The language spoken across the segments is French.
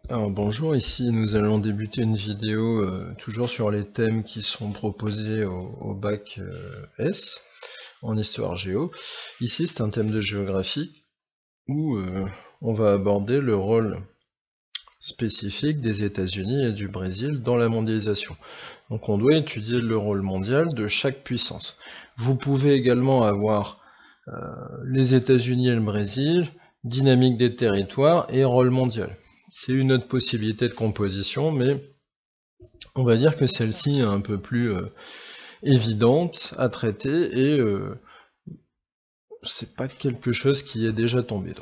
Alors bonjour, ici nous allons débuter une vidéo toujours sur les thèmes qui sont proposés au bac S en histoire géo. Ici c'est un thème de géographie où on va aborder le rôle spécifique des États-Unis et du Brésil dans la mondialisation. Donc on doit étudier le rôle mondial de chaque puissance. Vous pouvez également avoir les États-Unis et le Brésil, dynamique des territoires et rôle mondial. C'est une autre possibilité de composition, mais on va dire que celle-ci est un peu plus évidente à traiter et c'est pas quelque chose qui est déjà tombé.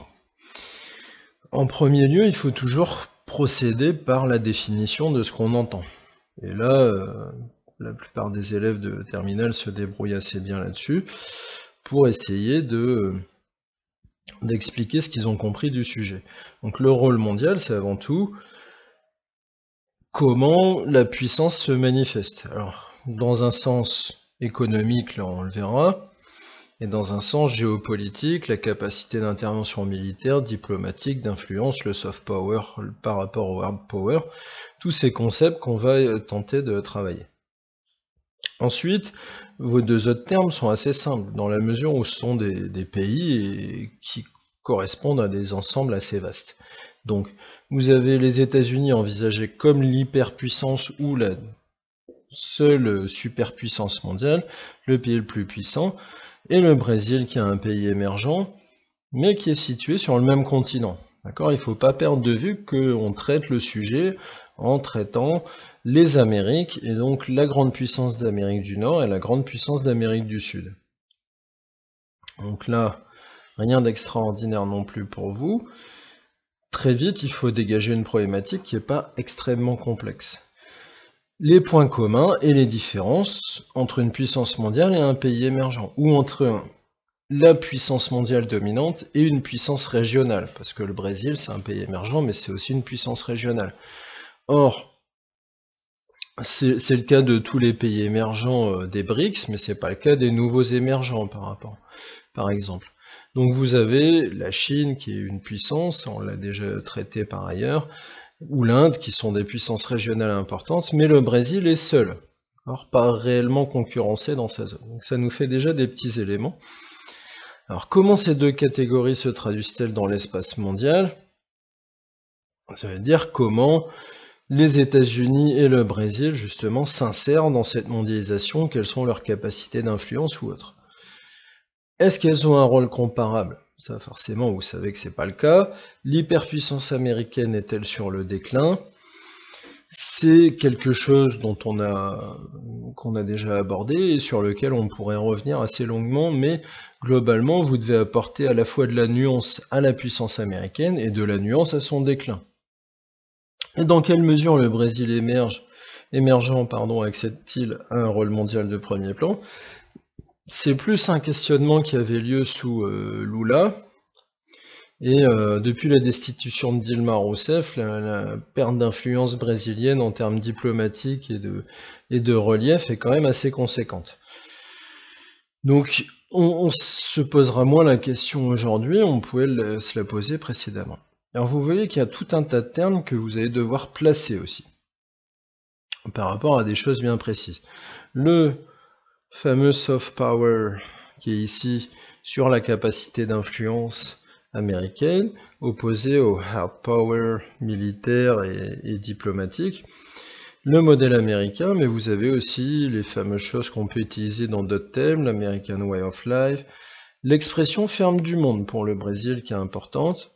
En premier lieu, il faut toujours procéder par la définition de ce qu'on entend. Et là, la plupart des élèves de terminale se débrouillent assez bien là-dessus pour essayer d'expliquer ce qu'ils ont compris du sujet. Donc le rôle mondial, c'est avant tout comment la puissance se manifeste. Alors, dans un sens économique, là on le verra, et dans un sens géopolitique, la capacité d'intervention militaire, diplomatique, d'influence, le soft power par rapport au hard power, tous ces concepts qu'on va tenter de travailler. Ensuite, vos deux autres termes sont assez simples, dans la mesure où ce sont des pays qui correspondent à des ensembles assez vastes. Donc, vous avez les États-Unis envisagés comme l'hyperpuissance ou la seule superpuissance mondiale, le pays le plus puissant, et le Brésil qui est un pays émergent, mais qui est situé sur le même continent. D'accord ? Il ne faut pas perdre de vue qu'on traite le sujet en traitant les Amériques, et donc la grande puissance d'Amérique du Nord et la grande puissance d'Amérique du Sud. Donc là, rien d'extraordinaire non plus pour vous. Très vite, il faut dégager une problématique qui n'est pas extrêmement complexe. Les points communs et les différences entre une puissance mondiale et un pays émergent, ou entre la puissance mondiale dominante et une puissance régionale, parce que le Brésil c'est un pays émergent, mais c'est aussi une puissance régionale. Or, c'est le cas de tous les pays émergents des BRICS, mais c'est pas le cas des nouveaux émergents par exemple. Donc vous avez la Chine qui est une puissance, on l'a déjà traité par ailleurs, ou l'Inde qui sont des puissances régionales importantes, mais le Brésil est seul, alors pas réellement concurrencé dans sa zone. Donc ça nous fait déjà des petits éléments. Alors comment ces deux catégories se traduisent-elles dans l'espace mondial? Ça veut dire comment les États-Unis et le Brésil, justement, s'insèrent dans cette mondialisation, quelles sont leurs capacités d'influence ou autres. Est-ce qu'elles ont un rôle comparable? Ça, forcément, vous savez que c'est pas le cas. L'hyperpuissance américaine est-elle sur le déclin? C'est quelque chose qu'on a déjà abordé et sur lequel on pourrait revenir assez longuement, mais globalement, vous devez apporter à la fois de la nuance à la puissance américaine et de la nuance à son déclin. Et dans quelle mesure le Brésil émergent accède-t-il à un rôle mondial de premier plan? C'est plus un questionnement qui avait lieu sous Lula, et depuis la destitution de Dilma Rousseff, la perte d'influence brésilienne en termes diplomatiques et de relief est quand même assez conséquente. Donc on se posera moins la question aujourd'hui, on pouvait se la poser précédemment. Alors vous voyez qu'il y a tout un tas de termes que vous allez devoir placer aussi, par rapport à des choses bien précises. Le fameux soft power qui est ici sur la capacité d'influence américaine, opposé au hard power militaire et diplomatique. Le modèle américain, mais vous avez aussi les fameuses choses qu'on peut utiliser dans d'autres thèmes, l'American Way of Life, l'expression ferme du monde pour le Brésil qui est importante,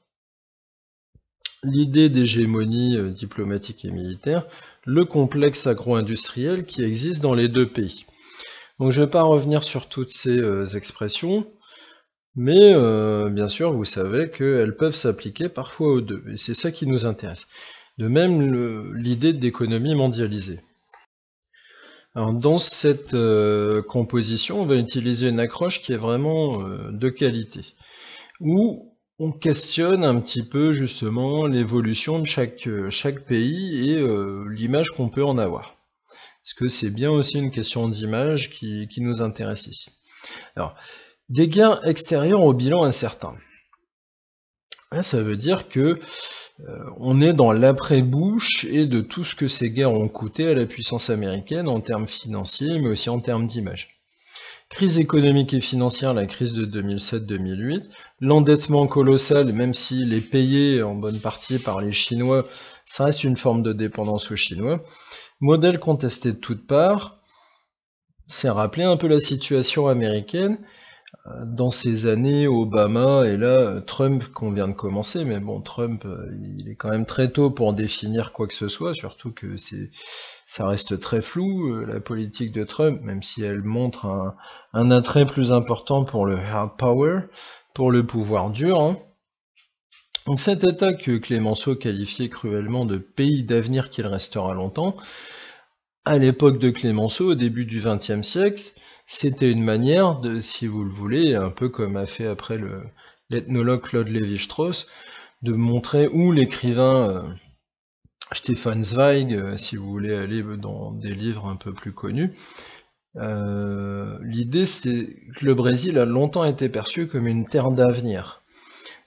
l'idée d'hégémonie diplomatique et militaire, le complexe agro-industriel qui existe dans les deux pays. Donc je ne vais pas revenir sur toutes ces expressions, mais bien sûr vous savez qu'elles peuvent s'appliquer parfois aux deux, et c'est ça qui nous intéresse. De même l'idée d'économie mondialisée. Alors dans cette composition, on va utiliser une accroche qui est vraiment de qualité, où on questionne un petit peu justement l'évolution de chaque pays et l'image qu'on peut en avoir. Parce que c'est bien aussi une question d'image qui nous intéresse ici. Alors, des gains extérieurs au bilan incertain. Là, ça veut dire que on est dans l'après-Bush et de tout ce que ces guerres ont coûté à la puissance américaine en termes financiers, mais aussi en termes d'image. Crise économique et financière, la crise de 2007-2008, l'endettement colossal, même s'il est payé en bonne partie par les Chinois, ça reste une forme de dépendance aux Chinois. Modèle contesté de toutes parts, c'est rappeler un peu la situation américaine dans ces années Obama et là Trump qu'on vient de commencer, mais bon, Trump il est quand même très tôt pour définir quoi que ce soit, surtout que ça reste très flou la politique de Trump, même si elle montre un attrait plus important pour le hard power, pour le pouvoir dur. Hein. Cet État que Clémenceau qualifiait cruellement de pays d'avenir qu'il restera longtemps, à l'époque de Clémenceau, au début du XXe siècle, c'était une manière de, si vous le voulez, un peu comme a fait après l'ethnologue Claude Lévi-Strauss, de montrer où l'écrivain Stefan Zweig, si vous voulez aller dans des livres un peu plus connus, l'idée c'est que le Brésil a longtemps été perçu comme une terre d'avenir.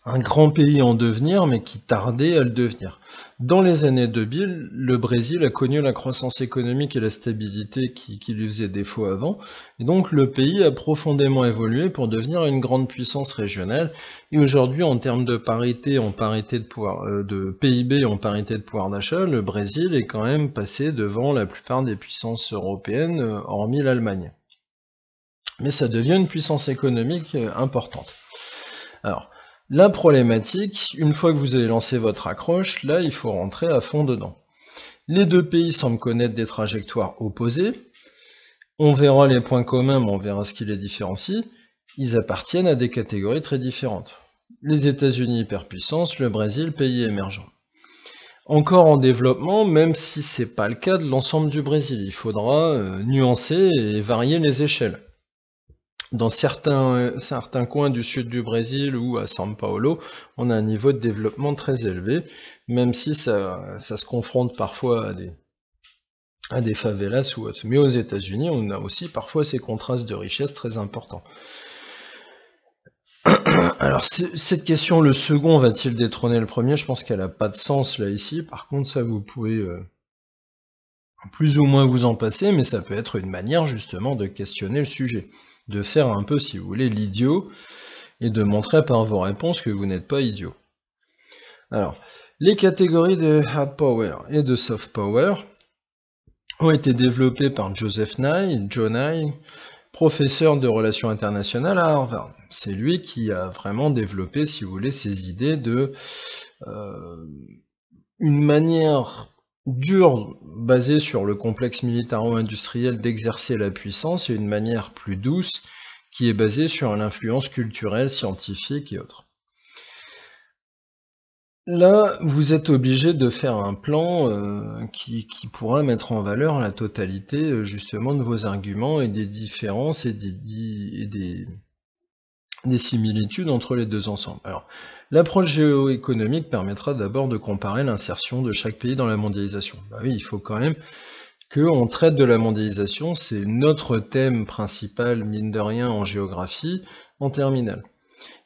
Un grand pays en devenir, mais qui tardait à le devenir. Dans les années 2000, le Brésil a connu la croissance économique et la stabilité qui lui faisaient défaut avant, et donc le pays a profondément évolué pour devenir une grande puissance régionale, et aujourd'hui, en termes de parité, en parité de pouvoir, de PIB, en parité de pouvoir d'achat, le Brésil est quand même passé devant la plupart des puissances européennes, hormis l'Allemagne. Mais ça devient une puissance économique importante. Alors, la problématique, une fois que vous avez lancé votre accroche, là il faut rentrer à fond dedans. Les deux pays semblent connaître des trajectoires opposées. On verra les points communs, mais on verra ce qui les différencie. Ils appartiennent à des catégories très différentes. Les États-Unis hyperpuissance, le Brésil pays émergent. Encore en développement, même si c'est pas le cas de l'ensemble du Brésil. Il faudra nuancer et varier les échelles. Dans certains coins du sud du Brésil ou à São Paulo, on a un niveau de développement très élevé, même si ça se confronte parfois à des favelas ou autres. Mais aux États-Unis, on a aussi parfois ces contrastes de richesse très importants. Alors, cette question, le second va-t-il détrôner le premier? Je pense qu'elle n'a pas de sens là ici. Par contre, ça vous pouvez plus ou moins vous en passer, mais ça peut être une manière justement de questionner le sujet. De faire un peu, si vous voulez, l'idiot, et de montrer par vos réponses que vous n'êtes pas idiot. Alors, les catégories de hard power et de soft power ont été développées par Joseph Nye, Joe Nye, professeur de relations internationales à Harvard. C'est lui qui a vraiment développé, si vous voulez, ces idées de une manière dure, basée sur le complexe militaro-industriel d'exercer la puissance, et une manière plus douce, qui est basée sur l'influence culturelle, scientifique et autres. Là, vous êtes obligé de faire un plan qui pourra mettre en valeur la totalité, justement, de vos arguments et des différences et des similitudes entre les deux ensembles. Alors, l'approche géoéconomique permettra d'abord de comparer l'insertion de chaque pays dans la mondialisation. Bah oui, il faut quand même qu'on traite de la mondialisation, c'est notre thème principal, mine de rien, en géographie, en terminale.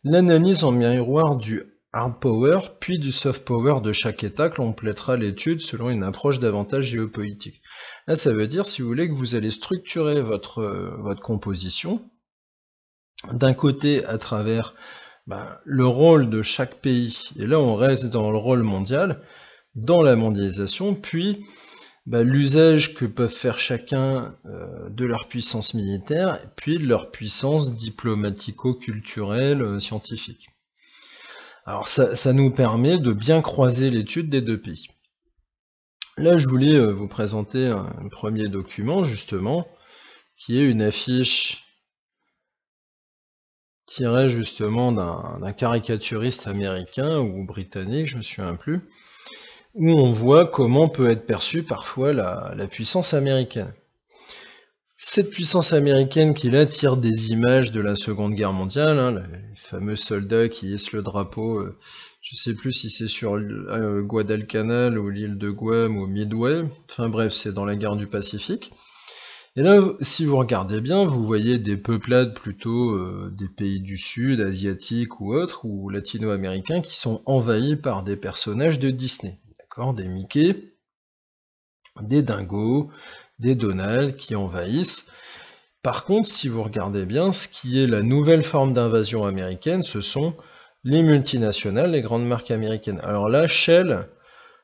L'analyse en miroir du hard power, puis du soft power de chaque État complétera l'étude selon une approche davantage géopolitique. Là, ça veut dire, si vous voulez, que vous allez structurer votre composition, d'un côté à travers le rôle de chaque pays, et là on reste dans le rôle mondial, dans la mondialisation, puis l'usage que peuvent faire chacun de leur puissance militaire, et puis de leur puissance diplomatico-culturelle, scientifique. Alors ça nous permet de bien croiser l'étude des deux pays. Là je voulais vous présenter un premier document justement, qui est une affiche tiré justement d'un caricaturiste américain ou britannique, je me souviens plus, où on voit comment peut être perçue parfois la puissance américaine. Cette puissance américaine qui là tire des images de la Seconde Guerre mondiale, hein, les fameux soldats qui hissent le drapeau, je sais plus si c'est sur Guadalcanal ou l'île de Guam ou Midway, enfin bref, c'est dans la guerre du Pacifique. Et là, si vous regardez bien, vous voyez des peuplades plutôt des pays du Sud, asiatiques ou autres, ou latino-américains, qui sont envahis par des personnages de Disney. D'accord, des Mickey, des Dingo, des Donald qui envahissent. Par contre, si vous regardez bien, ce qui est la nouvelle forme d'invasion américaine, ce sont les multinationales, les grandes marques américaines. Alors là, Shell,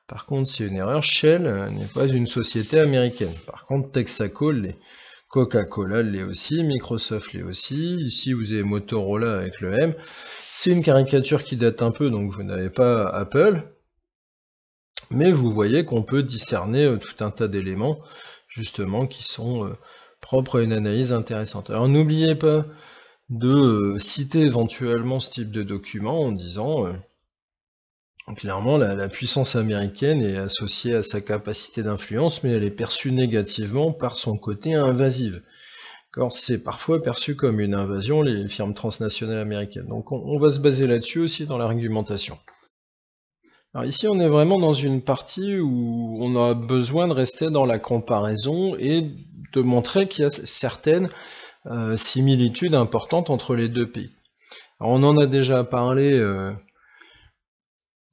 par contre, c'est une erreur, Shell n'est pas une société américaine. Par contre, Texaco l'est. Coca-Cola l'est aussi, Microsoft l'est aussi. Ici, vous avez Motorola avec le M. C'est une caricature qui date un peu, donc vous n'avez pas Apple. Mais vous voyez qu'on peut discerner tout un tas d'éléments, justement, qui sont propres à une analyse intéressante. Alors n'oubliez pas de citer éventuellement ce type de document en disant clairement la puissance américaine est associée à sa capacité d'influence, mais elle est perçue négativement par son côté invasif. C'est parfois perçu comme une invasion, les firmes transnationales américaines. Donc on va se baser là-dessus aussi dans l'argumentation. Alors ici on est vraiment dans une partie où on a besoin de rester dans la comparaison et de montrer qu'il y a certaines similitudes importantes entre les deux pays. Alors on en a déjà parlé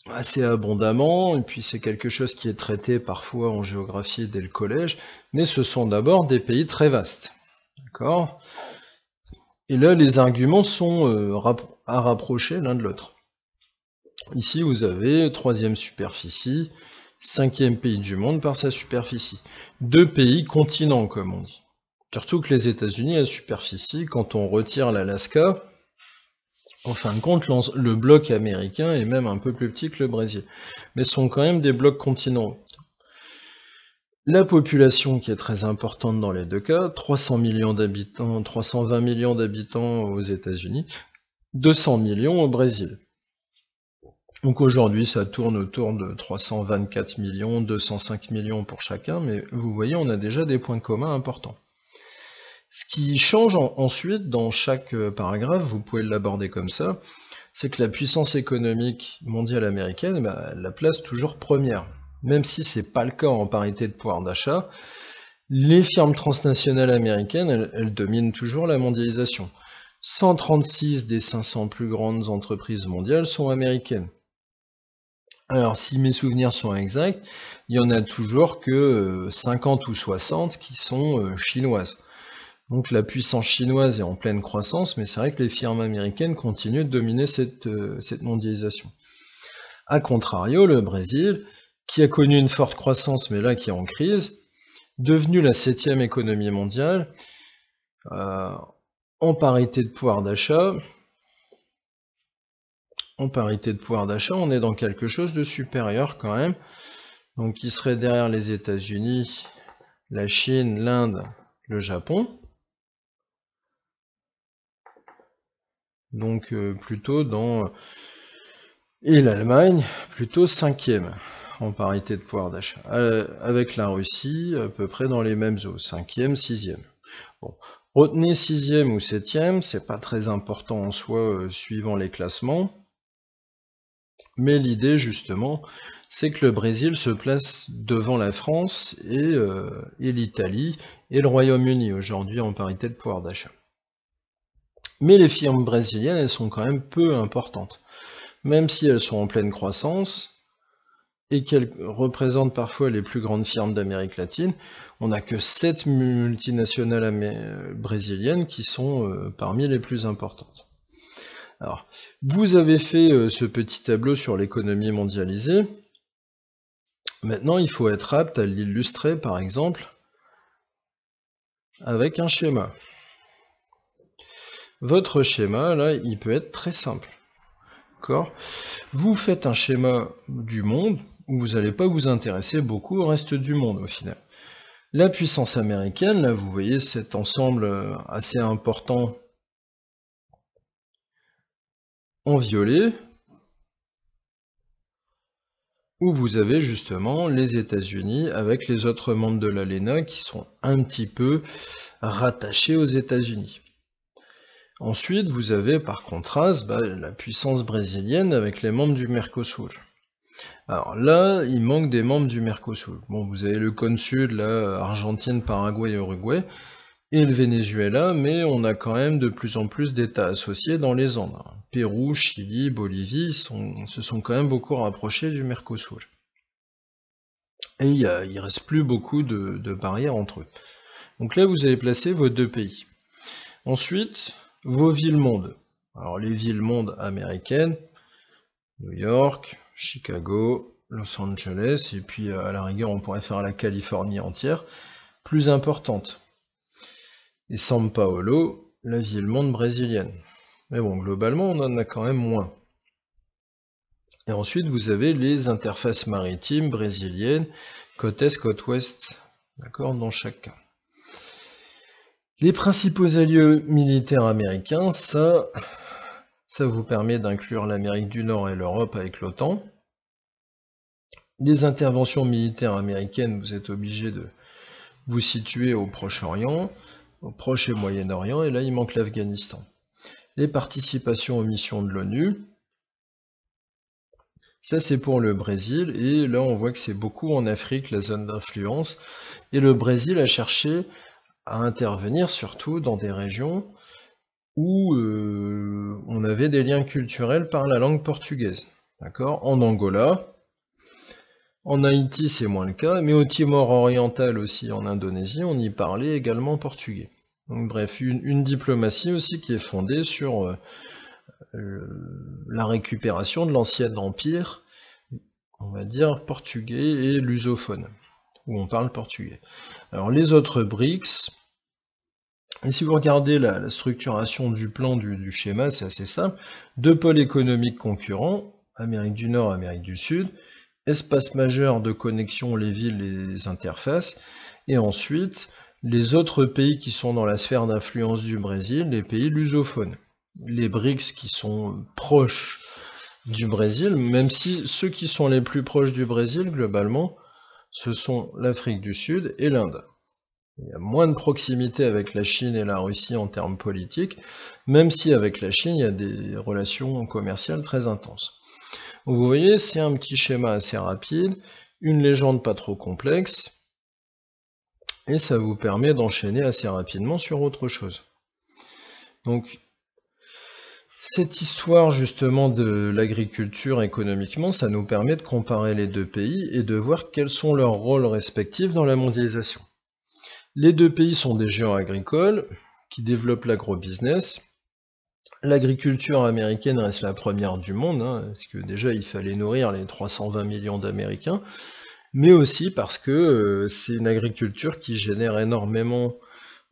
assez abondamment, et puis c'est quelque chose qui est traité parfois en géographie dès le collège, mais ce sont d'abord des pays très vastes. D'accord ? Et là, les arguments sont à rapprocher l'un de l'autre. Ici, vous avez 3e superficie, 5e pays du monde par sa superficie. 2 pays continents, comme on dit. Surtout que les États-Unis, à superficie, quand on retire l'Alaska, en fin de compte, le bloc américain est même un peu plus petit que le Brésil. Mais ce sont quand même des blocs continentaux. La population qui est très importante dans les deux cas, 300 millions d'habitants, 320 millions d'habitants aux États-Unis, 200 millions au Brésil. Donc aujourd'hui, ça tourne autour de 324 millions, 205 millions pour chacun, mais vous voyez, on a déjà des points communs importants. Ce qui change ensuite dans chaque paragraphe, vous pouvez l'aborder comme ça, c'est que la puissance économique mondiale américaine, elle la place toujours première. Même si c'est pas le cas en parité de pouvoir d'achat, les firmes transnationales américaines, elles dominent toujours la mondialisation. 136 des 500 plus grandes entreprises mondiales sont américaines. Alors, si mes souvenirs sont exacts, il y en a toujours que 50 ou 60 qui sont chinoises. Donc la puissance chinoise est en pleine croissance, mais c'est vrai que les firmes américaines continuent de dominer cette mondialisation. A contrario, le Brésil, qui a connu une forte croissance, mais là qui est en crise, devenu la 7e économie mondiale, en parité de pouvoir d'achat, on est dans quelque chose de supérieur quand même, donc qui serait derrière les États-Unis, la Chine, l'Inde, le Japon. Donc plutôt dans... Et l'Allemagne, plutôt 5e en parité de pouvoir d'achat. Avec la Russie, à peu près dans les mêmes eaux, 5e, 6e. Bon. Retenez 6e ou 7e, c'est pas très important en soi suivant les classements. Mais l'idée justement, c'est que le Brésil se place devant la France et l'Italie et le Royaume-Uni aujourd'hui en parité de pouvoir d'achat. Mais les firmes brésiliennes, elles sont quand même peu importantes. Même si elles sont en pleine croissance, et qu'elles représentent parfois les plus grandes firmes d'Amérique latine, on n'a que 7 multinationales brésiliennes qui sont parmi les plus importantes. Alors, vous avez fait ce petit tableau sur l'économie mondialisée. Maintenant, il faut être apte à l'illustrer, par exemple, avec un schéma. Votre schéma, là, il peut être très simple. D'accord ? Vous faites un schéma du monde où vous n'allez pas vous intéresser beaucoup au reste du monde, au final. La puissance américaine, là, vous voyez cet ensemble assez important en violet, où vous avez justement les États-Unis avec les autres membres de l'ALENA qui sont un petit peu rattachés aux États-Unis. Ensuite, vous avez par contraste la puissance brésilienne avec les membres du Mercosur. Alors là, il manque des membres du Mercosur. Bon, vous avez le cône sud, là, Argentine, Paraguay, Uruguay, et le Venezuela, mais on a quand même de plus en plus d'États associés dans les Andes. Pérou, Chili, Bolivie se sont quand même beaucoup rapprochés du Mercosur. Et il reste plus beaucoup de barrières entre eux. Donc là, vous avez placé vos deux pays. Ensuite, vos villes-mondes. Alors les villes-mondes américaines, New York, Chicago, Los Angeles, et puis à la rigueur, on pourrait faire la Californie entière, plus importante. Et São Paulo, la ville-monde brésilienne. Mais bon, globalement, on en a quand même moins. Et ensuite, vous avez les interfaces maritimes brésiliennes, côte est, côte ouest, d'accord, dans chaque cas. Les principaux alliés militaires américains, ça vous permet d'inclure l'Amérique du Nord et l'Europe avec l'OTAN. Les interventions militaires américaines, vous êtes obligé de vous situer au Proche-Orient, au Proche et Moyen-Orient, et là il manque l'Afghanistan. Les participations aux missions de l'ONU, ça c'est pour le Brésil, et là on voit que c'est beaucoup en Afrique, la zone d'influence, et le Brésil a cherché à intervenir surtout dans des régions où on avait des liens culturels par la langue portugaise. D'accord ? En Angola, en Haïti c'est moins le cas, mais au Timor oriental aussi, en Indonésie, on y parlait également portugais. Donc bref, une diplomatie aussi qui est fondée sur la récupération de l'ancien empire, on va dire portugais et lusophone, où on parle portugais. Alors les autres BRICS, et si vous regardez la structuration du plan du schéma, c'est assez simple. Deux pôles économiques concurrents, Amérique du Nord, Amérique du Sud, espace majeur de connexion, les villes, les interfaces, et ensuite les autres pays qui sont dans la sphère d'influence du Brésil, les pays lusophones. Les BRICS qui sont proches du Brésil, même si ceux qui sont les plus proches du Brésil, globalement, ce sont l'Afrique du Sud et l'Inde. Il y a moins de proximité avec la Chine et la Russie en termes politiques, même si avec la Chine, il y a des relations commerciales très intenses. Vous voyez, c'est un petit schéma assez rapide, une légende pas trop complexe, et ça vous permet d'enchaîner assez rapidement sur autre chose. Donc, cette histoire justement de l'agriculture économiquement, ça nous permet de comparer les deux pays et de voir quels sont leurs rôles respectifs dans la mondialisation. Les deux pays sont des géants agricoles qui développent l'agro-business. L'agriculture américaine reste la première du monde, parce que déjà il fallait nourrir les 320 millions d'Américains, mais aussi parce que c'est une agriculture qui génère énormément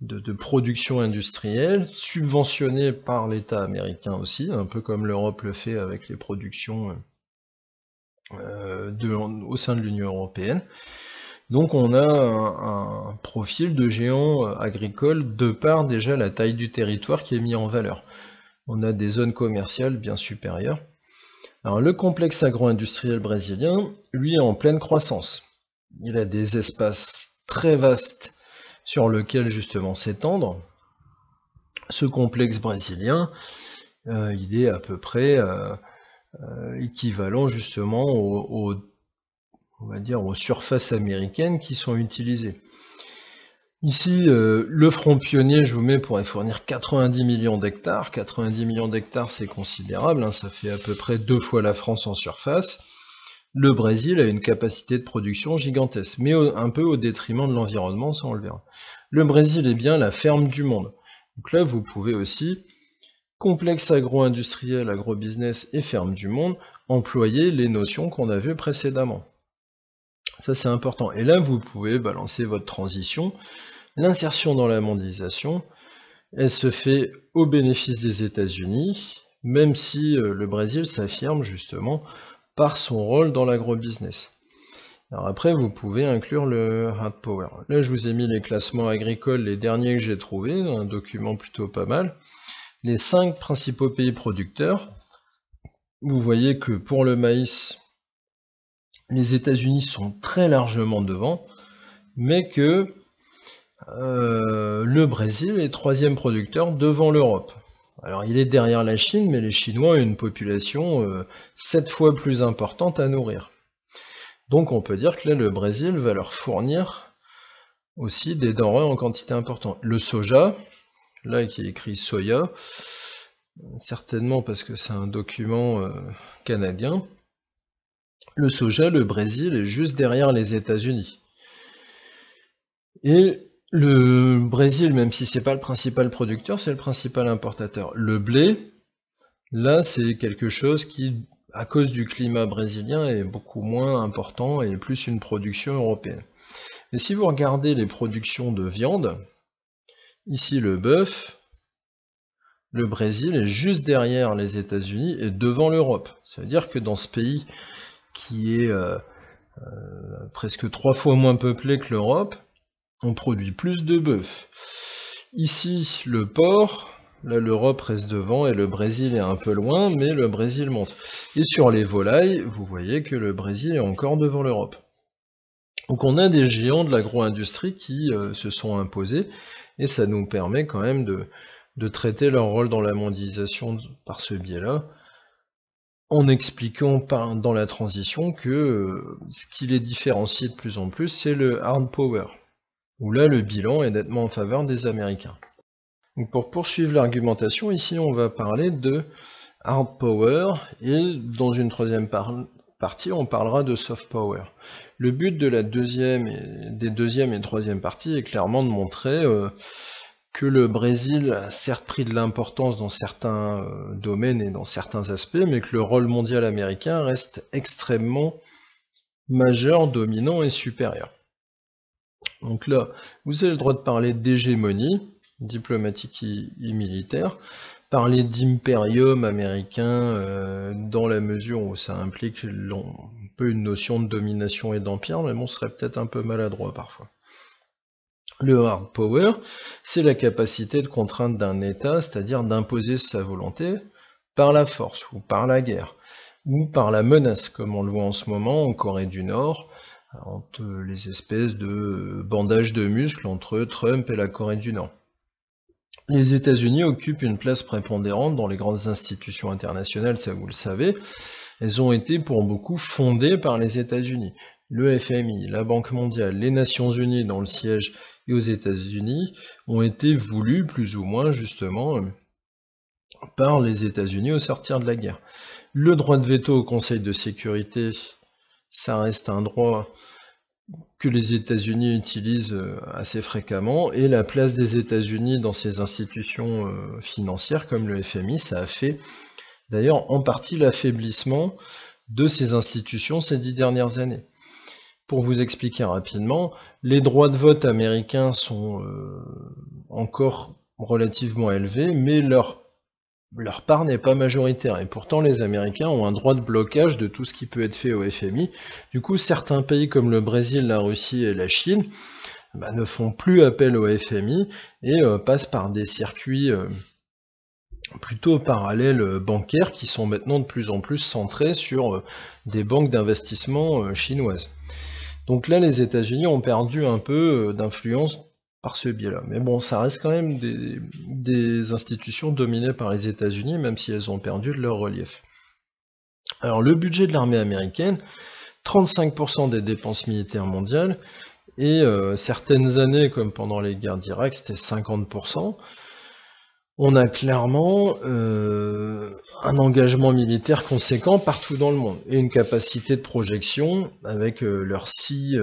de production industrielle, subventionnée par l'État américain aussi, un peu comme l'Europe le fait avec les productions au sein de l'Union européenne. Donc on a un profil de géant agricole de par déjà la taille du territoire qui est mis en valeur. On a des zones commerciales bien supérieures. Alors le complexe agro-industriel brésilien, lui, est en pleine croissance. Il a des espaces très vastes sur lesquels justement s'étendre. Ce complexe brésilien, il est à peu près équivalent justement on va dire aux surfaces américaines qui sont utilisées. Ici, le front pionnier, je vous mets, pourrait fournir 90 millions d'hectares. 90 millions d'hectares, c'est considérable, ça fait à peu près 2 fois la France en surface. Le Brésil a une capacité de production gigantesque, mais un peu au détriment de l'environnement, ça on le verra. Le Brésil est bien la ferme du monde. Donc là, vous pouvez aussi, complexe agro-industriel, agro-business et ferme du monde, employer les notions qu'on a vues précédemment. Ça c'est important. Et là vous pouvez balancer votre transition. L'insertion dans la mondialisation, elle se fait au bénéfice des États-Unis, même si le Brésil s'affirme justement par son rôle dans l'agro-business. Alors après vous pouvez inclure le hard power. Là je vous ai mis les classements agricoles, les derniers que j'ai trouvés, un document plutôt pas mal. Les 5 principaux pays producteurs. Vous voyez que pour le maïs, les États-Unis sont très largement devant, mais que le Brésil est 3e producteur devant l'Europe. Alors il est derrière la Chine, mais les Chinois ont une population 7 fois plus importante à nourrir. Donc on peut dire que là, le Brésil va leur fournir aussi des denrées en quantité importante. Le soja, là qui est écrit soya, certainement parce que c'est un document canadien. Le soja, le Brésil est juste derrière les États-Unis. Et le Brésil, même si c'est pas le principal producteur, c'est le principal importateur. Le blé, là, c'est quelque chose qui, à cause du climat brésilien, est beaucoup moins important et plus une production européenne. Mais si vous regardez les productions de viande, ici le bœuf, le Brésil est juste derrière les États-Unis et devant l'Europe. Ça veut dire que dans ce pays qui est presque 3 fois moins peuplé que l'Europe, on produit plus de bœuf. Ici, le porc, là l'Europe reste devant et le Brésil est un peu loin, mais le Brésil monte. Et sur les volailles, vous voyez que le Brésil est encore devant l'Europe. Donc on a des géants de l'agro-industrie qui se sont imposés, et ça nous permet quand même de traiter leur rôle dans la mondialisation par ce biais-là, en expliquant dans la transition que ce qui les différencie de plus en plus, c'est le hard power, où là le bilan est nettement en faveur des Américains. Donc pour poursuivre l'argumentation, ici on va parler de hard power, et dans une troisième partie, on parlera de soft power. Le but de des deuxième et troisième parties est clairement de montrer que le Brésil a certes pris de l'importance dans certains domaines et dans certains aspects, mais que le rôle mondial américain reste extrêmement majeur, dominant et supérieur. Donc là, vous avez le droit de parler d'hégémonie diplomatique et militaire, parler d'impérium américain dans la mesure où ça implique un peu une notion de domination et d'empire, mais bon, ce serait peut-être un peu maladroit parfois. Le hard power, c'est la capacité de contrainte d'un État, c'est-à-dire d'imposer sa volonté par la force, ou par la guerre, ou par la menace, comme on le voit en ce moment en Corée du Nord, entre les espèces de bandages de muscles entre Trump et la Corée du Nord. Les États-Unis occupent une place prépondérante dans les grandes institutions internationales, ça vous le savez. Elles ont été pour beaucoup fondées par les États-Unis. Le FMI, la Banque mondiale, les Nations unies dont le siège est aux États-Unis ont été voulus plus ou moins justement par les États-Unis au sortir de la guerre. Le droit de veto au Conseil de sécurité, ça reste un droit que les États-Unis utilisent assez fréquemment, et la place des États-Unis dans ces institutions financières comme le FMI, ça a fait d'ailleurs en partie l'affaiblissement de ces institutions ces 10 dernières années. Pour vous expliquer rapidement, les droits de vote américains sont encore relativement élevés, mais leur part n'est pas majoritaire, et pourtant les Américains ont un droit de blocage de tout ce qui peut être fait au FMI. Du coup, certains pays comme le Brésil, la Russie et la Chine ne font plus appel au FMI et passent par des circuits plutôt parallèles bancaires qui sont maintenant de plus en plus centrés sur des banques d'investissement chinoises. Donc là, les États-Unis ont perdu un peu d'influence par ce biais-là. Mais bon, ça reste quand même des institutions dominées par les États-Unis, même si elles ont perdu de leur relief. Alors le budget de l'armée américaine, 35% des dépenses militaires mondiales, et certaines années, comme pendant les guerres d'Irak, c'était 50%. On a clairement un engagement militaire conséquent partout dans le monde, et une capacité de projection avec leurs 6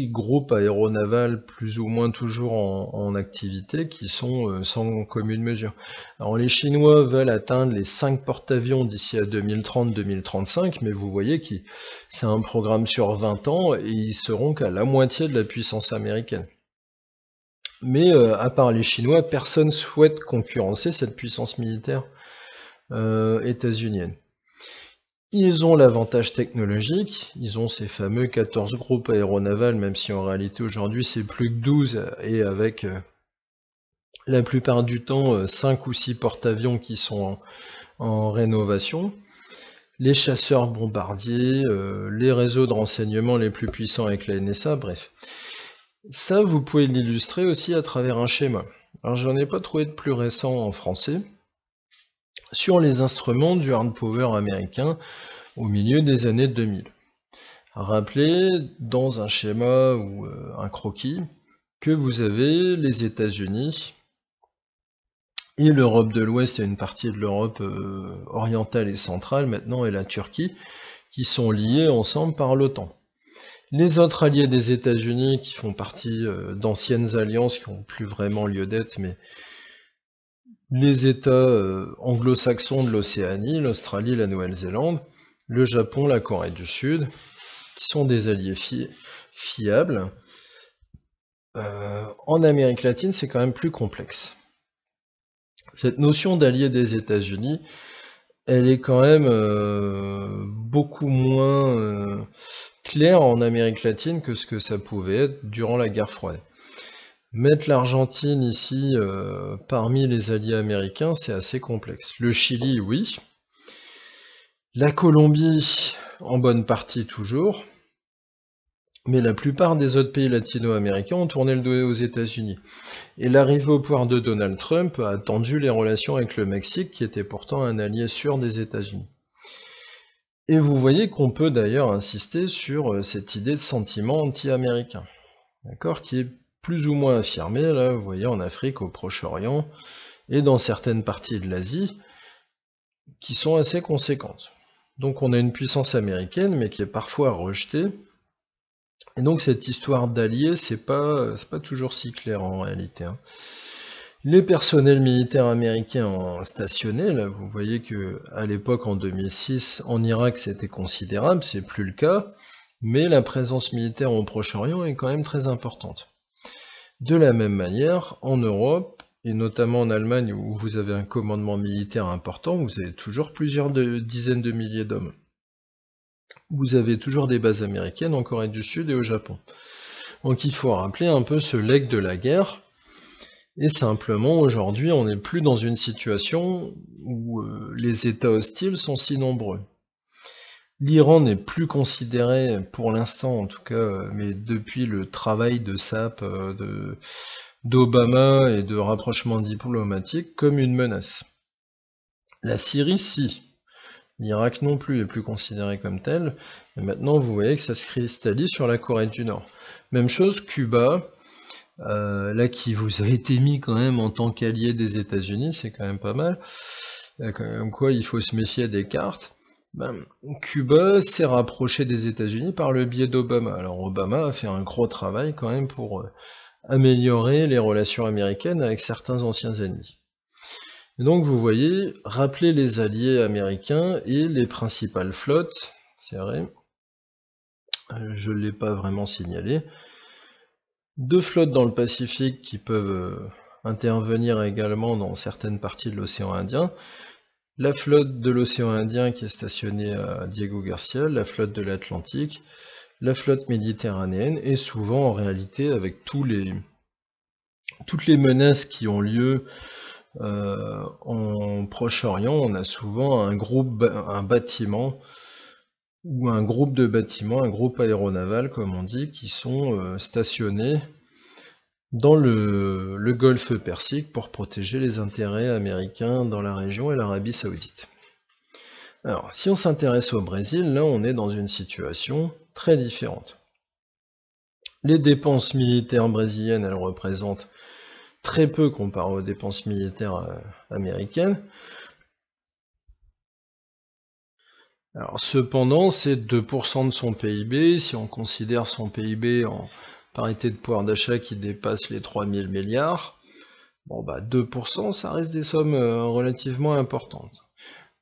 groupes aéronavals plus ou moins toujours en activité qui sont sans commune mesure. Alors les Chinois veulent atteindre les 5 porte-avions d'ici à 2030-2035, mais vous voyez que c'est un programme sur 20 ans et ils seront qu'à la moitié de la puissance américaine. Mais à part les Chinois, personne souhaite concurrencer cette puissance militaire états-unienne. Ils ont l'avantage technologique, ils ont ces fameux 14 groupes aéronavals, même si en réalité aujourd'hui c'est plus que 12, et avec la plupart du temps 5 ou 6 porte-avions qui sont en rénovation. Les chasseurs bombardiers, les réseaux de renseignement les plus puissants avec la NSA, bref. Ça, vous pouvez l'illustrer aussi à travers un schéma. Alors j'en ai pas trouvé de plus récent en français. Sur les instruments du hard power américain au milieu des années 2000. Rappelez dans un schéma ou un croquis que vous avez les États-Unis et l'Europe de l'Ouest et une partie de l'Europe orientale et centrale maintenant et la Turquie qui sont liés ensemble par l'OTAN. Les autres alliés des États-Unis qui font partie d'anciennes alliances qui n'ont plus vraiment lieu d'être, mais les États anglo-saxons de l'Océanie, l'Australie, la Nouvelle-Zélande, le Japon, la Corée du Sud, qui sont des alliés fiables. En Amérique latine, c'est quand même plus complexe. Cette notion d'allié des États-Unis, elle est quand même beaucoup moins claire en Amérique latine que ce que ça pouvait être durant la guerre froide. Mettre l'Argentine ici parmi les alliés américains, c'est assez complexe. Le Chili, oui. La Colombie, en bonne partie toujours. Mais la plupart des autres pays latino-américains ont tourné le dos aux États-Unis. Et l'arrivée au pouvoir de Donald Trump a tendu les relations avec le Mexique, qui était pourtant un allié sûr des États-Unis. Et vous voyez qu'on peut d'ailleurs insister sur cette idée de sentiment anti-américain, d'accord, qui est plus ou moins affirmée, là, vous voyez, en Afrique, au Proche-Orient, et dans certaines parties de l'Asie, qui sont assez conséquentes. Donc on a une puissance américaine, mais qui est parfois rejetée. Et donc cette histoire d'alliés, c'est pas toujours si clair en réalité. Les personnels militaires américains stationnés, là vous voyez que à l'époque en 2006, en Irak c'était considérable, c'est plus le cas, mais la présence militaire au Proche-Orient est quand même très importante. De la même manière, en Europe, et notamment en Allemagne où vous avez un commandement militaire important, vous avez toujours plusieurs dizaines de milliers d'hommes. Vous avez toujours des bases américaines en Corée du Sud et au Japon. Donc il faut rappeler un peu ce legs de la guerre, et simplement aujourd'hui on n'est plus dans une situation où les États hostiles sont si nombreux. L'Iran n'est plus considéré, pour l'instant en tout cas, mais depuis le travail de SAP d'Obama et de rapprochement diplomatique, comme une menace. La Syrie, si. L'Irak non plus est plus considéré comme tel, et maintenant vous voyez que ça se cristallise sur la Corée du Nord. Même chose, Cuba, là qui vous a été mis quand même en tant qu'allié des États-Unis, c'est quand même pas mal, comme quoi il faut se méfier des cartes. Cuba s'est rapproché des États-Unis par le biais d'Obama. Alors Obama a fait un gros travail quand même pour améliorer les relations américaines avec certains anciens ennemis. Et donc vous voyez, rappelez les alliés américains et les principales flottes, c'est vrai, je ne l'ai pas vraiment signalé, 2 flottes dans le Pacifique qui peuvent intervenir également dans certaines parties de l'océan Indien, la flotte de l'océan Indien qui est stationnée à Diego Garcia, la flotte de l'Atlantique, la flotte méditerranéenne, et souvent en réalité avec toutes les menaces qui ont lieu en Proche-Orient, on a souvent un bâtiment ou un groupe de bâtiments, un groupe aéronaval comme on dit, qui sont stationnés dans le golfe Persique pour protéger les intérêts américains dans la région et l'Arabie Saoudite. Alors, si on s'intéresse au Brésil, là on est dans une situation très différente. Les dépenses militaires brésiliennes, elles représentent très peu comparé aux dépenses militaires américaines. Alors cependant, c'est 2% de son PIB, si on considère son PIB en parité de pouvoir d'achat qui dépasse les 3000 milliards, bon bah 2% ça reste des sommes relativement importantes.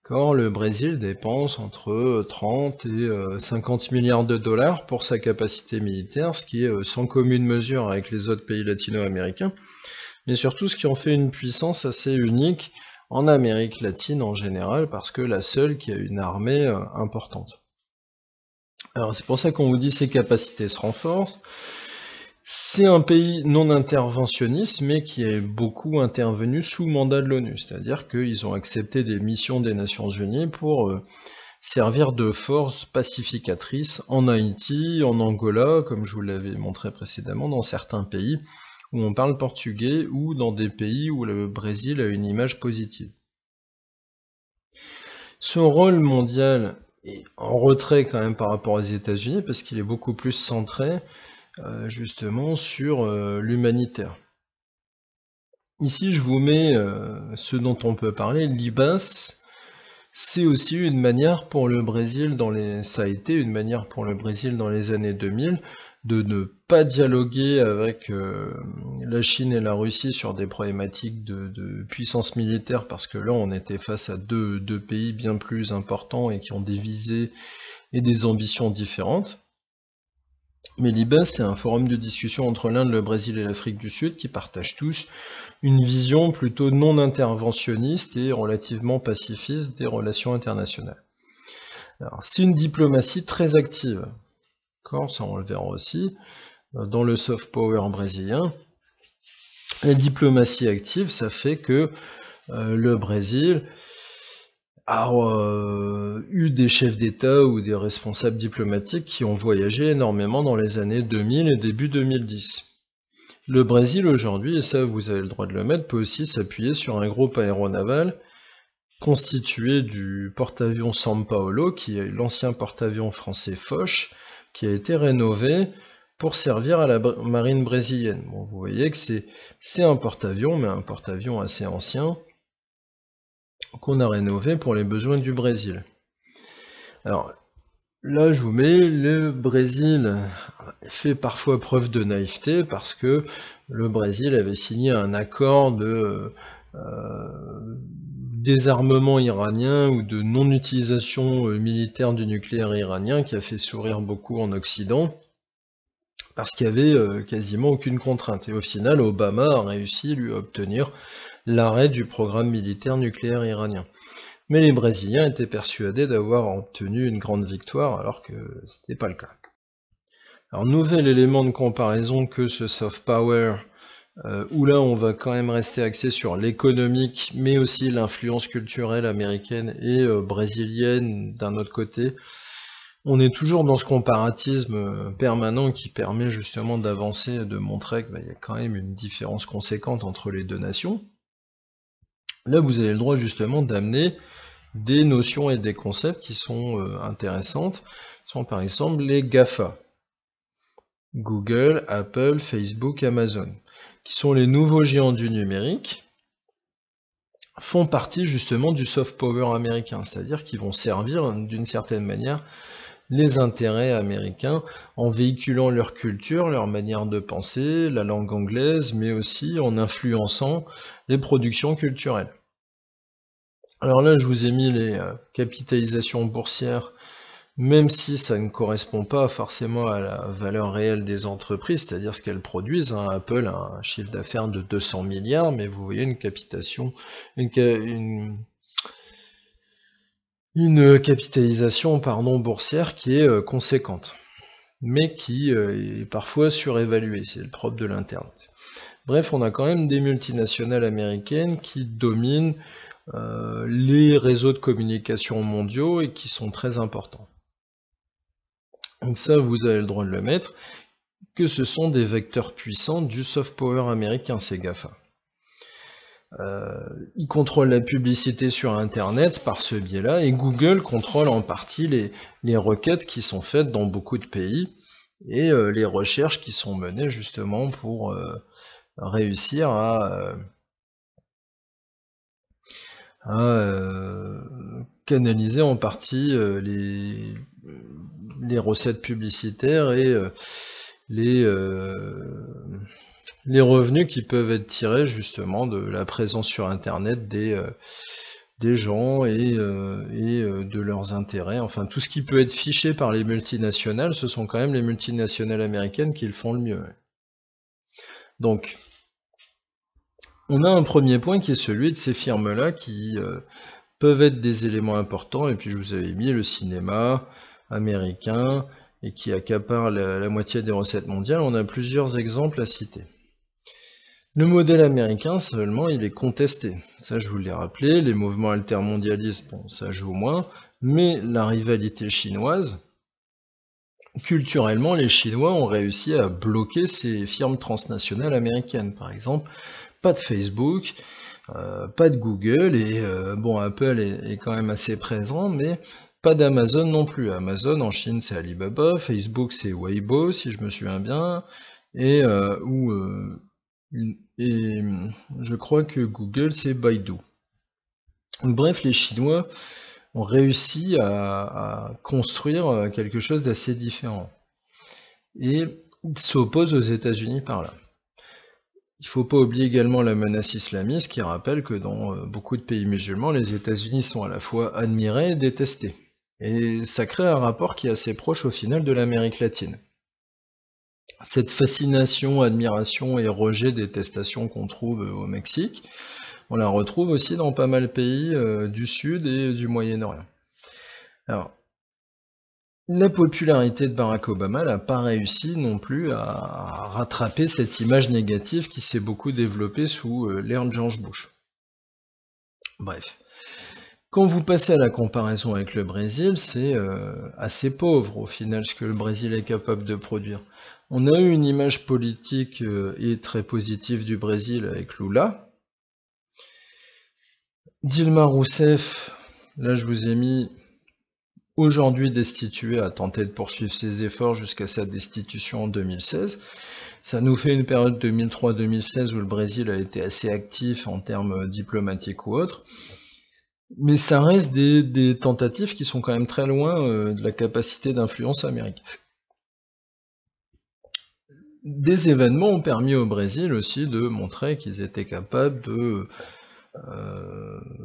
Quand le Brésil dépense entre 30 et 50 milliards de dollars pour sa capacité militaire, ce qui est sans commune mesure avec les autres pays latino-américains, mais surtout ce qui en fait une puissance assez unique en Amérique latine en général, parce que la seule qui a une armée importante. Alors c'est pour ça qu'on vous dit ses capacités se renforcent. C'est un pays non interventionniste, mais qui est beaucoup intervenu sous mandat de l'ONU, c'est-à-dire qu'ils ont accepté des missions des Nations Unies pour servir de force pacificatrice en Haïti, en Angola, comme je vous l'avais montré précédemment, dans certains pays où on parle portugais, ou dans des pays où le Brésil a une image positive. Son rôle mondial est en retrait quand même par rapport aux États-Unis, parce qu'il est beaucoup plus centré justement sur l'humanitaire. Ici, je vous mets ce dont on peut parler. L'IBAS, c'est aussi une manière pour le Brésil, ça a été une manière pour le Brésil dans les années 2000 de ne pas dialoguer avec la Chine et la Russie sur des problématiques de puissance militaire, parce que là, on était face à deux pays bien plus importants et qui ont des visées et des ambitions différentes. Mais l'IBAS, c'est un forum de discussion entre l'Inde, le Brésil et l'Afrique du Sud qui partagent tous une vision plutôt non interventionniste et relativement pacifiste des relations internationales. Alors, c'est une diplomatie très active. Ça, on le verra aussi dans le soft power brésilien. La diplomatie active, ça fait que le Brésil a eu des chefs d'État ou des responsables diplomatiques qui ont voyagé énormément dans les années 2000 et début 2010. Le Brésil aujourd'hui, et ça vous avez le droit de le mettre, peut aussi s'appuyer sur un groupe aéronaval constitué du porte-avions São Paulo, qui est l'ancien porte-avions français Foch, qui a été rénové pour servir à la marine brésilienne. Bon, vous voyez que c'est un porte-avions, mais un porte-avions assez ancien, qu'on a rénové pour les besoins du Brésil. Alors, là je vous mets, le Brésil fait parfois preuve de naïveté, parce que le Brésil avait signé un accord de désarmement iranien ou de non-utilisation militaire du nucléaire iranien qui a fait sourire beaucoup en Occident, parce qu'il n'y avait quasiment aucune contrainte. Et au final, Obama a réussi lui à obtenir l'arrêt du programme militaire nucléaire iranien. Mais les Brésiliens étaient persuadés d'avoir obtenu une grande victoire, alors que ce n'était pas le cas. Alors, nouvel élément de comparaison que ce soft power, où là on va quand même rester axé sur l'économique, mais aussi l'influence culturelle américaine et brésilienne d'un autre côté. On est toujours dans ce comparatisme permanent qui permet justement d'avancer et de montrer qu'il y a quand même une différence conséquente entre les deux nations. Là, vous avez le droit justement d'amener des notions et des concepts qui sont intéressantes, qui sont par exemple les GAFA. Google, Apple, Facebook, Amazon, qui sont les nouveaux géants du numérique, font partie justement du soft power américain, c'est-à-dire qu'ils vont servir d'une certaine manière les intérêts américains en véhiculant leur culture, leur manière de penser, la langue anglaise, mais aussi en influençant les productions culturelles. Alors là, je vous ai mis les capitalisations boursières, même si ça ne correspond pas forcément à la valeur réelle des entreprises, c'est-à-dire ce qu'elles produisent. Apple a un chiffre d'affaires de 200 milliards, mais vous voyez une capitalisation boursière qui est conséquente, mais qui est parfois surévaluée, c'est le propre de l'Internet. Bref, on a quand même des multinationales américaines qui dominent les réseaux de communication mondiaux et qui sont très importants. Donc ça, vous avez le droit de le mettre, que ce sont des vecteurs puissants du soft power américain, ces GAFA. Ils contrôlent la publicité sur Internet par ce biais-là, et Google contrôle en partie les requêtes qui sont faites dans beaucoup de pays, et les recherches qui sont menées justement pour réussir à canaliser en partie les recettes publicitaires et les revenus qui peuvent être tirés justement de la présence sur Internet des gens et de leurs intérêts. Enfin, tout ce qui peut être fiché par les multinationales, ce sont quand même les multinationales américaines qui le font le mieux. Donc, on a un premier point qui est celui de ces firmes-là qui peuvent être des éléments importants, et puis je vous avais mis le cinéma américain, et qui accapare la moitié des recettes mondiales. On a plusieurs exemples à citer. Le modèle américain, seulement, il est contesté. Ça, je vous l'ai rappelé, les mouvements altermondialistes, bon, ça joue moins, mais la rivalité chinoise, culturellement, les Chinois ont réussi à bloquer ces firmes transnationales américaines. Par exemple, pas de Facebook, pas de Google, et bon, Apple est quand même assez présent, mais Pas d'Amazon non plus. Amazon en Chine c'est Alibaba, Facebook c'est Weibo si je me souviens bien, et je crois que Google c'est Baidu. Bref, les Chinois ont réussi à construire quelque chose d'assez différent. Et ils s'opposent aux États-Unis par là. Il ne faut pas oublier également la menace islamiste qui rappelle que dans beaucoup de pays musulmans, les États-Unis sont à la fois admirés et détestés. Et ça crée un rapport qui est assez proche au final de l'Amérique latine. Cette fascination, admiration et rejet, détestation qu'on trouve au Mexique, on la retrouve aussi dans pas mal de pays du Sud et du Moyen-Orient. Alors, la popularité de Barack Obama n'a pas réussi non plus à rattraper cette image négative qui s'est beaucoup développée sous l'ère de George Bush. Bref. Quand vous passez à la comparaison avec le Brésil, c'est assez pauvre au final ce que le Brésil est capable de produire. On a eu une image politique et très positive du Brésil avec Lula. Dilma Rousseff, là je vous ai mis aujourd'hui destituée, à tenter de poursuivre ses efforts jusqu'à sa destitution en 2016. Ça nous fait une période 2003-2016 où le Brésil a été assez actif en termes diplomatiques ou autres. Mais ça reste des tentatives qui sont quand même très loin de la capacité d'influence américaine. Des événements ont permis au Brésil aussi de montrer qu'ils étaient capables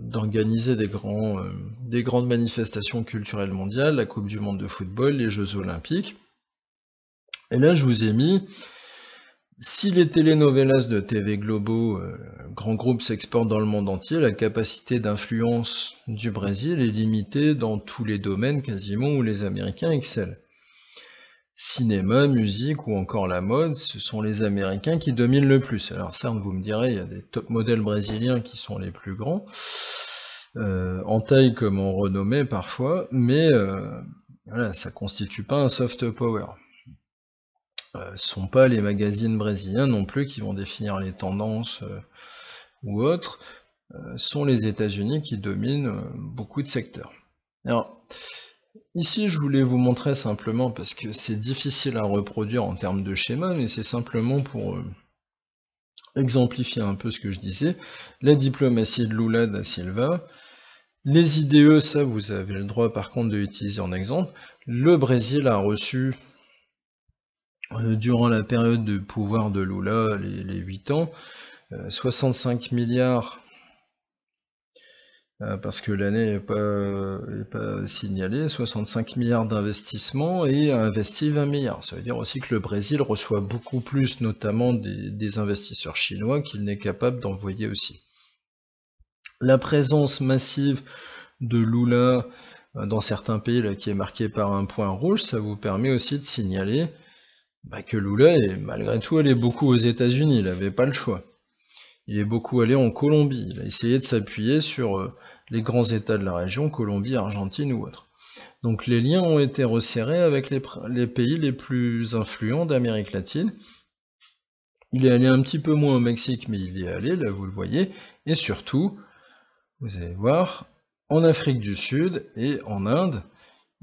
d'organiser des grandes manifestations culturelles mondiales, la Coupe du Monde de football, les Jeux Olympiques. Et là, je vous ai mis, si les telenovelas de TV Globo, grands groupes s'exportent dans le monde entier, la capacité d'influence du Brésil est limitée dans tous les domaines quasiment où les Américains excellent. Cinéma, musique ou encore la mode, ce sont les Américains qui dominent le plus. Alors certes, vous me direz, il y a des top modèles brésiliens qui sont les plus grands, en taille comme en renommée parfois, mais voilà, ça constitue pas un soft power. Ce sont pas les magazines brésiliens non plus qui vont définir les tendances ou autres, sont les États-Unis qui dominent beaucoup de secteurs. Alors, ici, je voulais vous montrer simplement, parce que c'est difficile à reproduire en termes de schéma, mais c'est simplement pour exemplifier un peu ce que je disais, la diplomatie de Lula da Silva, les IDE, ça vous avez le droit par contre de l'utiliser en exemple. Le Brésil a reçu, durant la période de pouvoir de Lula, les 8 ans, 65 milliards, parce que l'année n'est pas signalée, 65 milliards d'investissements et a investi 20 milliards. Ça veut dire aussi que le Brésil reçoit beaucoup plus, notamment des investisseurs chinois, qu'il n'est capable d'envoyer aussi. La présence massive de Lula dans certains pays là, qui est marquée par un point rouge, ça vous permet aussi de signaler que Lula, malgré tout, allait beaucoup aux États-Unis, il n'avait pas le choix. Il est beaucoup allé en Colombie, il a essayé de s'appuyer sur les grands États de la région, Colombie, Argentine ou autres. Donc les liens ont été resserrés avec les pays les plus influents d'Amérique latine. Il est allé un petit peu moins au Mexique, mais il y est allé, là vous le voyez, et surtout, vous allez voir, en Afrique du Sud et en Inde,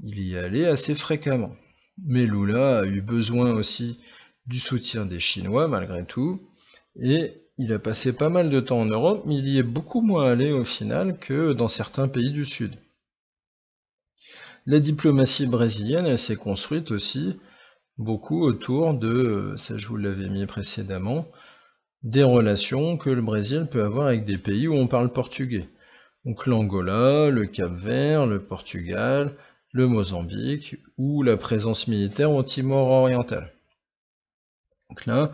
il y est allé assez fréquemment. Mais Lula a eu besoin aussi du soutien des Chinois, malgré tout, et il a passé pas mal de temps en Europe, mais il y est beaucoup moins allé au final que dans certains pays du Sud. La diplomatie brésilienne, elle s'est construite aussi beaucoup autour de, ça je vous l'avais mis précédemment, des relations que le Brésil peut avoir avec des pays où on parle portugais. Donc l'Angola, le Cap-Vert, le Portugal, le Mozambique, ou la présence militaire au Timor oriental. Donc là,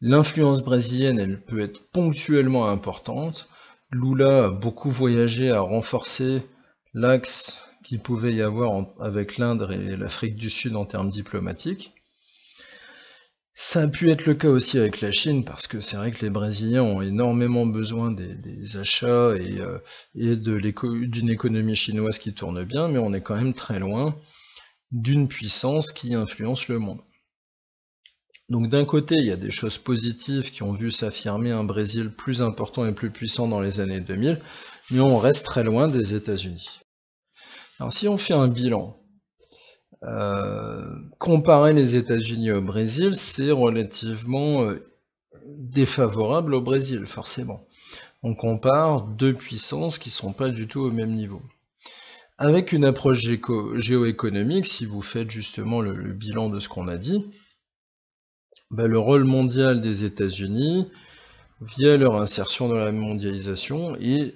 l'influence brésilienne, elle peut être ponctuellement importante. Lula a beaucoup voyagé, a renforcé l'axe qu'il pouvait y avoir avec l'Inde et l'Afrique du Sud en termes diplomatiques. Ça a pu être le cas aussi avec la Chine, parce que c'est vrai que les Brésiliens ont énormément besoin des achats et d'une économie chinoise qui tourne bien, mais on est quand même très loin d'une puissance qui influence le monde. Donc d'un côté, il y a des choses positives qui ont vu s'affirmer un Brésil plus important et plus puissant dans les années 2000, mais on reste très loin des États-Unis. Alors si on fait un bilan, comparer les États-Unis au Brésil, c'est relativement défavorable au Brésil, forcément. On compare deux puissances qui ne sont pas du tout au même niveau. Avec une approche géoéconomique, si vous faites justement le bilan de ce qu'on a dit, le rôle mondial des États-Unis, via leur insertion dans la mondialisation, est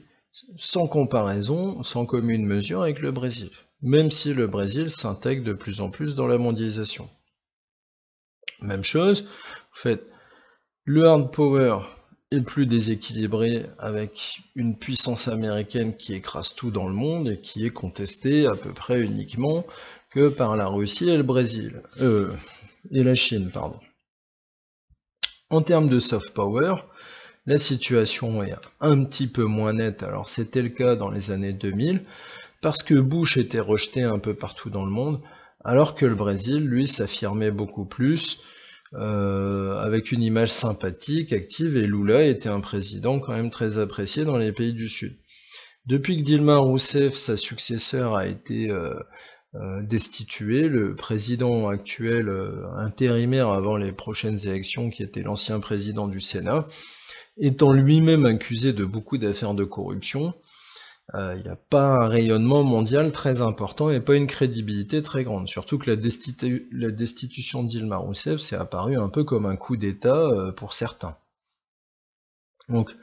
sans comparaison, sans commune mesure avec le Brésil, même si le Brésil s'intègre de plus en plus dans la mondialisation. Même chose, vous faites le hard power est plus déséquilibré avec une puissance américaine qui écrase tout dans le monde et qui est contestée à peu près uniquement que par la Russie et le Brésil, et la Chine, pardon. En termes de soft power, la situation est un petit peu moins nette. Alors c'était le cas dans les années 2000, parce que Bush était rejeté un peu partout dans le monde, alors que le Brésil, lui, s'affirmait beaucoup plus, avec une image sympathique, active, et Lula était un président quand même très apprécié dans les pays du Sud. Depuis que Dilma Rousseff, sa successeur, a été destitué, le président actuel intérimaire avant les prochaines élections, qui était l'ancien président du Sénat, étant lui-même accusé de beaucoup d'affaires de corruption, il n'y a pas un rayonnement mondial très important et pas une crédibilité très grande. Surtout que la destitution de Dilma Rousseff s'est apparue un peu comme un coup d'État pour certains. Donc,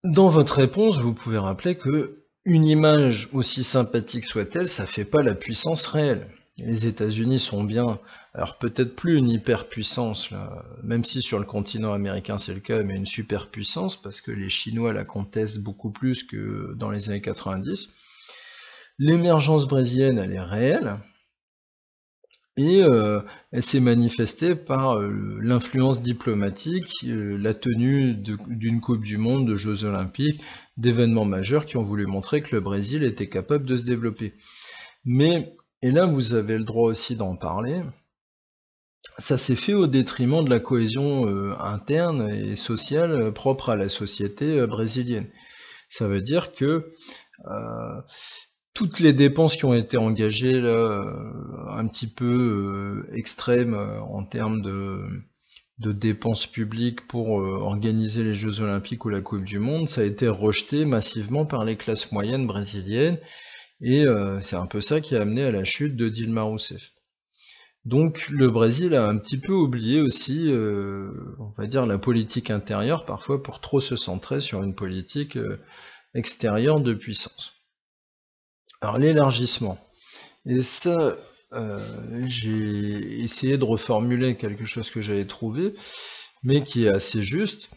dans votre réponse, vous pouvez rappeler que une image, aussi sympathique soit-elle, ça fait pas la puissance réelle. Les États-Unis sont bien, alors peut-être plus une hyperpuissance, là, même si sur le continent américain c'est le cas, mais une superpuissance, parce que les Chinois la contestent beaucoup plus que dans les années 90. L'émergence brésilienne, elle est réelle, et elle s'est manifestée par l'influence diplomatique, la tenue d'une Coupe du Monde, de Jeux Olympiques, d'événements majeurs qui ont voulu montrer que le Brésil était capable de se développer. Mais, et là vous avez le droit aussi d'en parler, ça s'est fait au détriment de la cohésion interne et sociale propre à la société brésilienne. Ça veut dire que toutes les dépenses qui ont été engagées là, un petit peu extrêmes en termes de dépenses publiques pour organiser les Jeux Olympiques ou la Coupe du Monde, ça a été rejeté massivement par les classes moyennes brésiliennes, et c'est un peu ça qui a amené à la chute de Dilma Rousseff. Donc le Brésil a un petit peu oublié aussi, on va dire, la politique intérieure parfois pour trop se centrer sur une politique extérieure de puissance. Alors l'élargissement, et ça j'ai essayé de reformuler quelque chose que j'avais trouvé, mais qui est assez juste.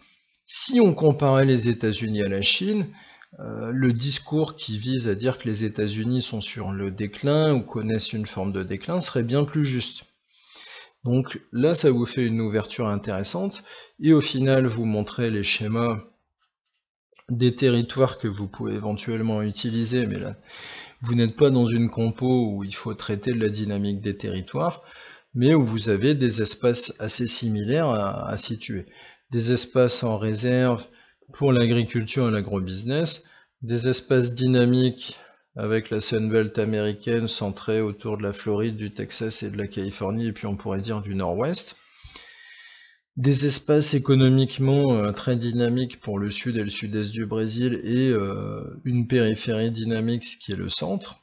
Si on comparait les États-Unis à la Chine, le discours qui vise à dire que les États-Unis sont sur le déclin ou connaissent une forme de déclin serait bien plus juste. Donc là, ça vous fait une ouverture intéressante, et au final, vous montrez les schémas des territoires que vous pouvez éventuellement utiliser, mais là, vous n'êtes pas dans une compo où il faut traiter de la dynamique des territoires, mais où vous avez des espaces assez similaires à situer. Des espaces en réserve pour l'agriculture et l'agrobusiness, des espaces dynamiques avec la Sunbelt américaine centrée autour de la Floride, du Texas et de la Californie, et puis on pourrait dire du Nord-Ouest. Des espaces économiquement très dynamiques pour le sud et le sud-est du Brésil, et une périphérie dynamique, ce qui est le centre.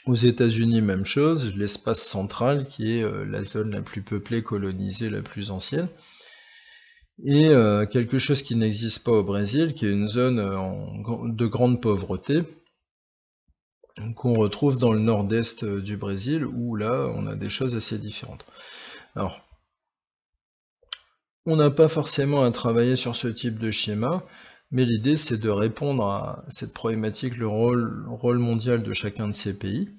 Aux États-Unis, même chose, l'espace central qui est la zone la plus peuplée, colonisée, la plus ancienne. Et quelque chose qui n'existe pas au Brésil, qui est une zone de grande pauvreté, qu'on retrouve dans le nord-est du Brésil, où là on a des choses assez différentes. Alors, on n'a pas forcément à travailler sur ce type de schéma, mais l'idée c'est de répondre à cette problématique, le rôle mondial de chacun de ces pays,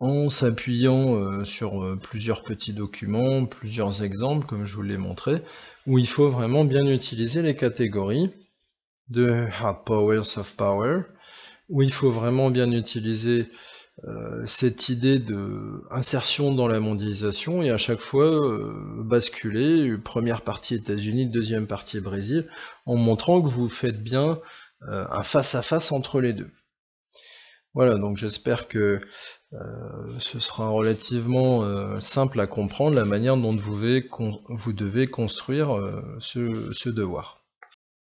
en s'appuyant sur plusieurs petits documents, plusieurs exemples, comme je vous l'ai montré, où il faut vraiment bien utiliser les catégories de hard power, soft power, où il faut vraiment bien utiliser cette idée de insertion dans la mondialisation, et à chaque fois basculer, première partie États-Unis, deuxième partie Brésil, en montrant que vous faites bien un face-à-face entre les deux. Voilà, donc j'espère que ce sera relativement simple à comprendre la manière dont vous devez construire ce devoir.